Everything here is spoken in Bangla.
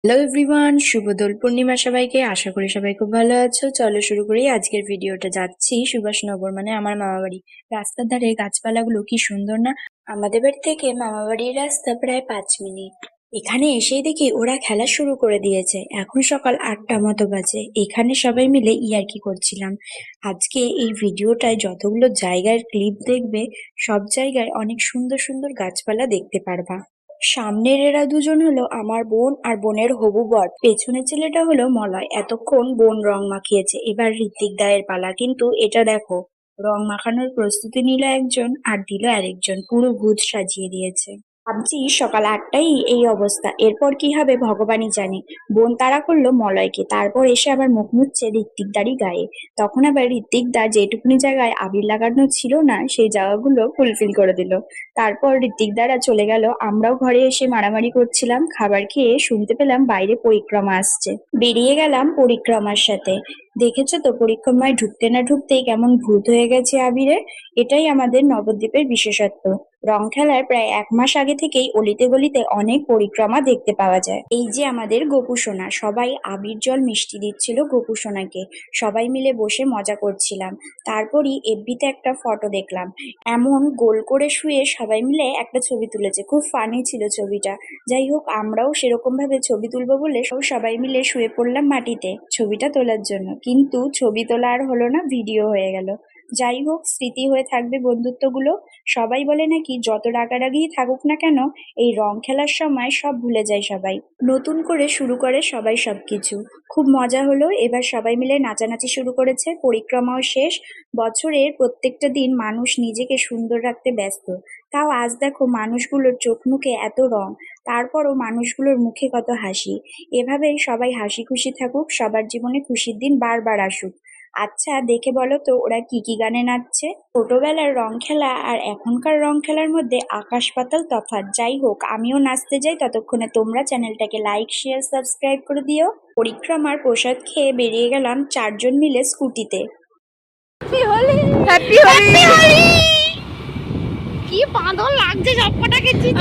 হ্যালো এভরিওয়ান, শুভ দোল পূর্ণিমা সবাইকে। আশা করি সবাই খুব ভালো আছো। চলো শুরু করি আজকের ভিডিওটা। যাচ্ছি সুভাষনগর, মানে আমার মামা বাড়ি। রাস্তার ধারে গাছপালাগুলো কি সুন্দর না। আমাদের বাড়ি থেকে মামা বাড়ির রাস্তা প্রায় 5 মিনিট। এখানে এসেই দেখি ওরা খেলা শুরু করে দিয়েছে। এখন সকাল 8টা মতো বাজে। এখানে সবাই মিলে ইয়ার্কি করছিলাম। আজকে এই ভিডিওটায় যতগুলো জায়গার ক্লিপ দেখবে, সব জায়গায় অনেক সুন্দর সুন্দর গাছপালা দেখতে পারবা। সামনের এরা দুজন হলো আমার বোন আর বোনের হবু বর, পেছনের ছেলেটা হলো মলয়। এতক্ষণ বোন রং মাখিয়েছে, এবার ঋত্বিক দায়ের পালা। কিন্তু এটা দেখো, রং মাখানোর প্রস্তুতি নিল একজন আর দিল আরেকজন, পুরো ভূত সাজিয়ে দিয়েছে। ভাবছি সকাল 8টায় এই অবস্থা, এরপর কি হবে ভগবানই জানে। বোন তাড়া করলো মলয়কে, তারপর এসে আবার মুখ মুছছে ঋত্বিক দারই গায়ে। তখন আবার ঋত্বিক দা যেটুকুনি জায়গায় আবির লাগানো ছিল না, সেই জায়গাগুলো ফুলফিল করে দিল। তারপর ঋত্বিক দারা চলে গেল, আমরাও ঘরে এসে মারামারি করছিলাম। খাবার খেয়ে শুনতে পেলাম বাইরে পরিক্রমা আসছে, বেরিয়ে গেলাম পরিক্রমার সাথে। দেখেছো তো পরিক্রমায় ঢুকতে না ঢুকতেই কেমন ভূত হয়ে গেছে আবিরের। এটাই আমাদের নবদ্বীপের বিশেষত্ব। রং খেলার প্রায় 1 মাস আগে থেকেই অলিতে গলিতে অনেক পরিক্রমা দেখতে পাওয়া যায়। এই যে আমাদের গোপু সোনা, সবাই আবির জল মিষ্টি দিচ্ছিল গোপু সোনাকে। সবাই মিলে বসে মজা করছিলাম। তারপরই এফবিতে একটা ফটো দেখলাম, এমন গোল করে শুয়ে সবাই মিলে একটা ছবি তুলেছে। খুব ফানি ছিল ছবিটা। যাই হোক, আমরাও সেরকম ভাবে ছবি তুলবো বলে সবাই মিলে শুয়ে পড়লাম মাটিতে ছবিটা তোলার জন্য। কিন্তু ছবি তোলা আর হলো না, ভিডিও হয়ে গেল। যাই হোক, স্মৃতি হয়ে থাকবে বন্ধুত্বগুলো। সবাই বলে নাকি যত রাগারাগি থাকুক না কেন, এই রং খেলার সময় সব ভুলে যায় সবাই, নতুন করে শুরু করে সবাই সবকিছু। খুব মজা হলো। এবার সবাই মিলে নাচানাচি শুরু করেছে। পরিক্রমাও শেষ। বছরের প্রত্যেকটা দিন মানুষ নিজেকে সুন্দর রাখতে ব্যস্ত। তাও আজ দেখো মানুষগুলোর চোখ মুখে এত রং, তারপরও মানুষগুলোর মুখে কত হাসি। এভাবেই সবাই হাসি খুশি থাকুক, সবার জীবনে খুশির দিন বারবার আসুক। আচ্ছা, দেখে বলো তো ওরা কি কি গানে নাচছে। ছোটবেলার রং খেলা আর এখনকার রং খেলার মধ্যে আকাশ পাতাল তফাৎ। যাই হোক, আমিও নাচতে যাই, ততক্ষণে তোমরা চ্যানেলটাকে লাইক শেয়ার সাবস্ক্রাইব করে দিও। পরিক্রমার প্রসাদ খেয়ে বেরিয়ে গেলাম 4জন মিলে স্কুটিতে। হ্যাপি হোলি। কি বাঁধন লাগছে সবকটাকে।